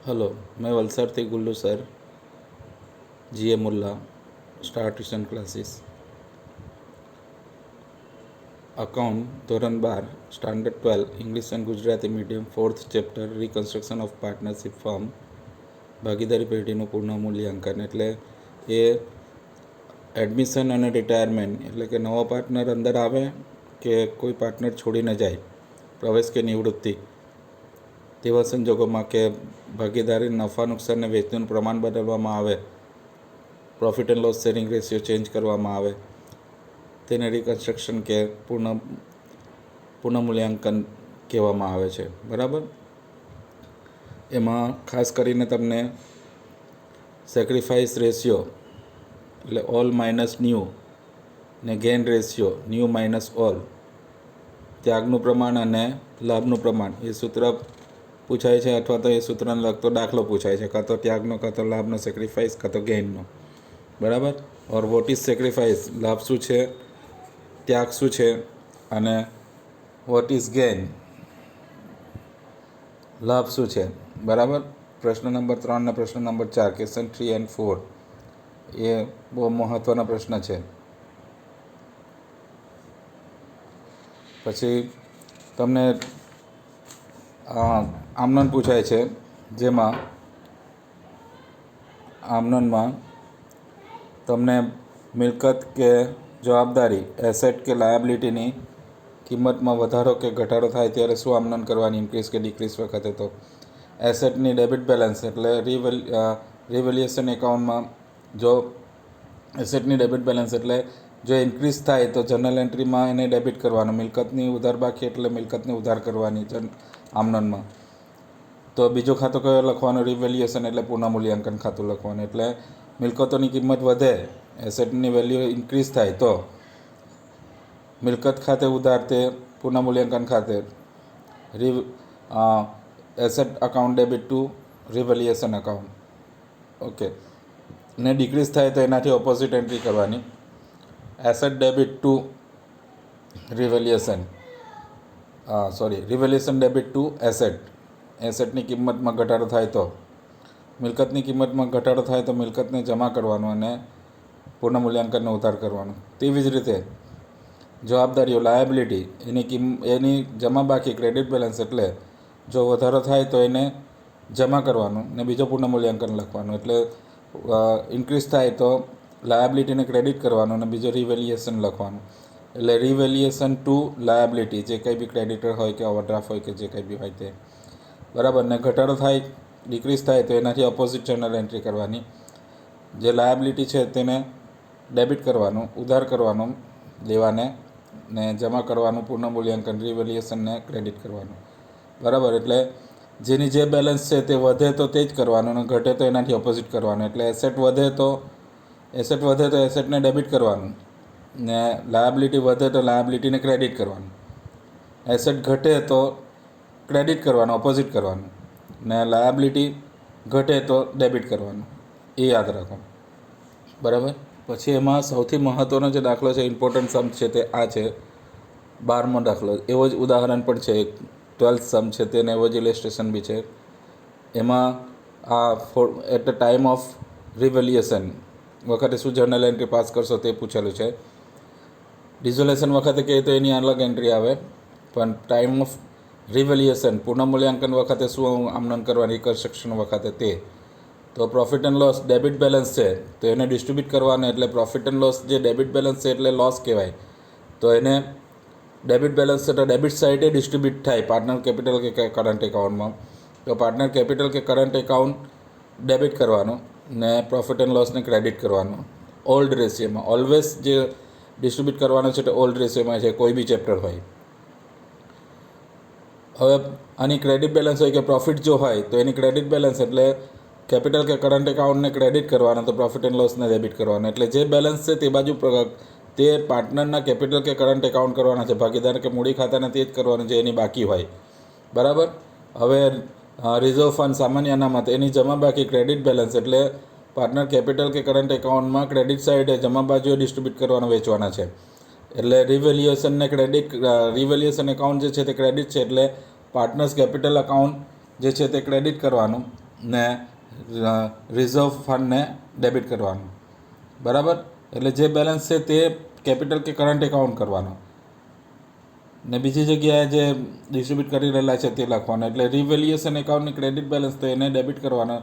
Hello, मैं वलसाड थी गुल्लू sir, जीए मुल्ला, star tuition classes, account ધોરણ 12 standard 12 English and Gujarati medium 4th chapter reconstruction of partnership firm ભાગીદારી પેઢીનું પુનઃ મૂલ્યાંકન એટલે એ એડમિશન અને રિટાયરમેન્ટ એટલે કે નવો પાર્ટનર અંદર આવે કે કોઈ પાર્ટનર છોડીને જાય, પ્રવેશ કે નિવૃત્તિ તેવા સંજોગોમાં કે ભાગીદારી નફા નુકસાનને વેચનું પ્રમાણ બદલવામાં આવે, profit and loss sharing ratio change કરવામાં આવે તેને રિકન્સ્ટ્રક્શન કે પુનઃમૂલ્યાંકન કહેવામાં આવે છે. બરાબર. એમાં ખાસ કરીને તમને સેક્રિફાઈસ રેશિયો એટલે ઓલ માઇનસ ન્યૂ ને gain ratio new minus old, ત્યાગનું પ્રમાણ અને લાભનું પ્રમાણ એ સૂત્ર પૂછાય છે, અથવા તો એ સૂત્રને લગતો દાખલો પૂછાય છે, કાં તો ત્યાગનો, કાં તો લાભનો, સેક્રિફાઈસ કાં તો ગેઇનનો. બરાબર. ઓર વોટ ઇઝ સેક્રિફાઈસ, લાભ શું છે, ત્યાગ શું છે, અને વોટ ઇઝ ગેઇન, લાભ શું છે. બરાબર. પ્રશ્ન નંબર 3 અને પ્રશ્ન નંબર 4 ક્વેશ્ચન 3 એન્ડ 4 એ બહુ મહત્ત્વના પ્રશ્ન છે. પછી તમને આમનન પૂછાય છે, જેમાં આમનનમાં તમને મિલકત કે જવાબદારી, એસેટ કે લાયબિલિટીની કિંમતમાં વધારો કે ઘટાડો થાય ત્યારે શું આમનન કરવાની, ઇન્ક્રીઝ કે ડિક્રીઝ વખતે. તો એસેટની ડેબિટ બેલેન્સ એટલે રિવેલ્યુએશન એકાઉન્ટમાં જો એસેટની ડેબિટ બેલેન્સ એટલે જો ઇન્ક્રીઝ થાય તો જનરલ એન્ટ્રીમાં એને ડેબિટ કરવાનું, મિલકતની ઉધાર બાકી એટલે મિલકતની ઉધાર કરવાની આમનનમાં. તો બીજો ખાતું કયો લખવાનું, રિવેલ્યુએશન એટલે પુનઃમૂલ્યાંકન ખાતું લખવાનું. એટલે મિલકતોની કિંમત વધે, એસેટની વેલ્યુ ઇન્ક્રીઝ થાય તો મિલકત ખાતે ઉધાર તે પુનઃમૂલ્યાંકન ખાતે asset account debit to revaluation account. Okay. ને ડિક્રીઝ થાય તો એનાથી ઓપોઝિટ એન્ટ્રી કરવાની, asset debit to revaluation revaluation debit to asset. એસેટની કિંમતમાં ઘટાડો થાય તો મિલકતની કિંમતમાં ઘટાડો થાય તો મિલકતને જમા કરવાનું અને પુનઃમૂલ્યાંકનને ઉધાર કરવાનું. તેવી જ રીતે જવાબદારીઓ, લાયબિલિટી એની જમા બાકી ક્રેડિટ બેલેન્સ એટલે જો વધારો થાય તો એને જમા કરવાનું ને બીજો પુનઃમૂલ્યાંકન લખવાનું. એટલે ઇન્ક્રીઝ થાય તો લાયબિલિટીને ક્રેડિટ કરવાનું અને બીજો રિવેલ્યુએશન લખવાનું. એટલે રિવેલ્યુએશન ટુ લાયબિલિટી, જે કંઈ બી ક્રેડિટર હોય કે ઓવરડ્રાફ્ટ હોય કે જે કંઈ બી હોય તે. બરાબર. ને ઘટાડો થાય, ડિક્રીઝ થાય તો એનાથી ઓપોઝિટ જર્નલ એન્ટ્રી કરવાની. જે લાયબિલિટી છે તેને ડેબિટ કરવાનું, ઉધાર કરવાનું લેવાને, ને જમા કરવાનું પુનઃમૂલ્યાંકન રિવેલ્યુએશનને ક્રેડિટ કરવાનું. બરાબર. એટલે જેની જે બેલેન્સ છે તે વધે તો તે જ કરવાનું અને ઘટે તો એનાથી ઓપોઝિટ કરવાનું. એટલે એસેટ વધે તો એસેટને ડેબિટ કરવાનું, ને લાયબિલિટી વધે તો લાયબિલિટીને ક્રેડિટ કરવાનું. એસેટ ઘટે તો ક્રેડિટ કરવાનું, ઓપોઝિટ કરવાનું, ને લાયબિલિટી ઘટે તો ડેબિટ કરવાનું. એ યાદ રાખો. બરાબર. પછી એમાં સૌથી મહત્ત્વનો જે દાખલો છે, ઇમ્પોર્ટન્ટ સમ છે, તે આ છે 12મો દાખલો. એવો જ ઉદાહરણ પણ છે, 12th સમ છે તેને એવો જ ઇલેસ્ટ્રેશન બી છે. એમાં આ at the time of revaluation વખતે શું જર્નલ એન્ટ્રી પાસ કરશો તે પૂછેલું છે. ડિઝોલ્યુશન વખતે કહે તો એની અલગ એન્ટ્રી આવે, પણ ટાઈમ ઓફ રિવેલ્યુએશન પુનઃમૂલ્યાંકન વખતે શું આમનન કરવાની, રિકન્સ્ટ્રક્શન વખતે તે. તો profit and loss debit balance છે તો એને ડિસ્ટ્રીબ્યુટ કરવાનું. એટલે પ્રોફિટ એન્ડ લોસ જે ડેબિટ બેલેન્સ છે એટલે લોસ કહેવાય. તો એને ડેબિટ બેલેન્સ છે તો ડેબિટ સાઇડે ડિસ્ટ્રીબ્યુટ થાય પાર્ટનર કેપિટલ કે કરંટ એકાઉન્ટમાં. તો પાર્ટનર કેપિટલ કે કરંટ એકાઉન્ટ ડેબિટ કરવાનું ને પ્રોફિટ એન્ડ લોસને ક્રેડિટ કરવાનું. ઓલ્ડ રેશિયોમાં ઓલવેઝ જે ડિસ્ટ્રીબ્યુટ કરવાનો છે તે ઓલ્ડ રેશિયોમાં છે, કોઈ બી ચેપ્ટર હોય. હવે આની ક્રેડિટ બેલેન્સ હોય કે પ્રોફિટ જો હોય તો એની ક્રેડિટ બેલેન્સ એટલે કેપિટલ કે કરંટ એકાઉન્ટને ક્રેડિટ કરવાનો, તો પ્રોફિટ એન્ડ લોસને ડેબિટ કરવાનો. એટલે જે બેલેન્સ છે તે બાજુ તે પાર્ટનરના કેપિટલ કે કરંટ એકાઉન્ટ કરવાના છે, ભાગીદાર કે મૂડી ખાતાને તે જ કરવાનું જે એની બાકી હોય. બરાબર. હવે રિઝર્વ ફંડ, સામાન્ય અનામત, એની જમા બાકી ક્રેડિટ બેલેન્સ એટલે પાર્ટનર કેપિટલ કે કરંટ એકાઉન્ટમાં ક્રેડિટ સાઇડે જમા બાજુએ ડિસ્ટ્રીબ્યુટ કરવાનો, વેચવાના છે. એટલે રિવેલ્યુએશન એકાઉન્ટ જે છે તે ક્રેડિટ છે એટલે પાર્ટનર્સ કેપિટલ અકાઉન્ટ જે છે તે ક્રેડિટ કરવાનું ને રિઝર્વ ફંડને ડેબિટ કરવાનું. બરાબર. એટલે જે બેલેન્સ છે તે કેપિટલ કે કરંટ એકાઉન્ટ કરવાનો ને બીજી જગ્યાએ જે ડિસ્ટ્રીબ્યુટ કરી રહેલા છે તે લખવાનું. એટલે રિવેલ્યુએશન એકાઉન્ટની ક્રેડિટ બેલેન્સ તો એને ડેબિટ કરવાનો,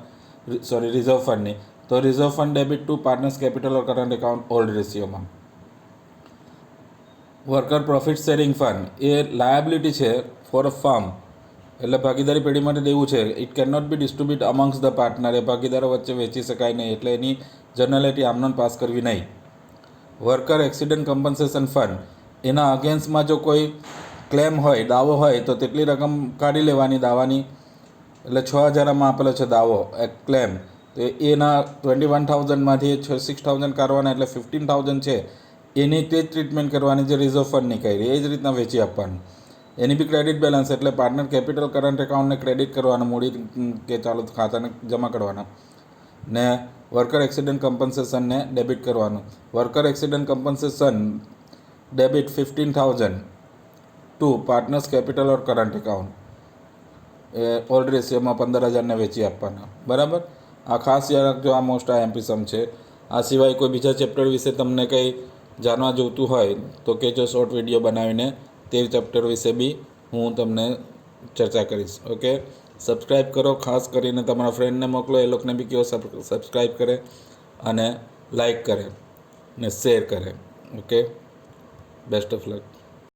રિઝર્વ ફંડની. તો reserve fund debit to partners capital or current account old રેશિયોમાં. વર્કર પ્રોફિટ શેરિંગ ફંડ એ લાયબિલિટી છે ફોર અ ફર્મ, એટલે ભાગીદારી પેઢી માટે દેવું છે. It can not be distribute amongst the partner, એ ભાગીદારો વચ્ચે વેચી શકાય નહીં, એટલે એની જનરલિટી આમનોન પાસ કરવી નહીં. વર્કર એક્સિડન્ટ કમ્પન્સેશન ફંડ, એના અગેન્સ્ટમાં જો કોઈ ક્લેમ હોય, દાવો હોય, તો તેટલી રકમ કાઢી લેવાની દાવાની. એટલે 6,000 આપેલો છે દાવો, એક ક્લેમ, તો એના 21,000માંથી 6,000 કાઢવાના, એટલે 15,000 છે એની તે જ ટ્રીટમેન્ટ કરવાની જે રિઝર્વ ફંડની કરી, એ જ રીતના વેચી આપવાનું. એની બી ક્રેડિટ બેલેન્સ, એટલે પાર્ટનર કેપિટલ કરંટ એકાઉન્ટને ક્રેડિટ કરવાનું, મૂડી કે ચાલુ ખાતાને જમા કરવાના, ને વર્કર એક્સિડન્ટ કમ્પન્સેશનને ડેબિટ કરવાનું. Worker accident compensation debit 15,000 to partners capital or current account, એ ઓલ્ડ રેશિયોમાં 15,000ને વેચી આપવાના. બરાબર. આ ખાસ યાદ રાખજો, આ મોસ્ટ આઈએમપી સમ છે. આ સિવાય કોઈ બીજા ચેપ્ટર વિશે તમને કંઈ જાણવા જોઈતું હોય તો કહેજો, શોર્ટ વિડીયો બનાવીને તે ચેપ્ટર વિશે બી હું તમને ચર્ચા કરીશ. ઓકે, સબસ્ક્રાઈબ કરો, ખાસ કરીને તમારા ફ્રેન્ડને મોકલો, એ લોકોને બી કહો સબસ્ક્રાઈબ કરે અને લાઈક કરે ને શેર કરે. Okay, best of luck.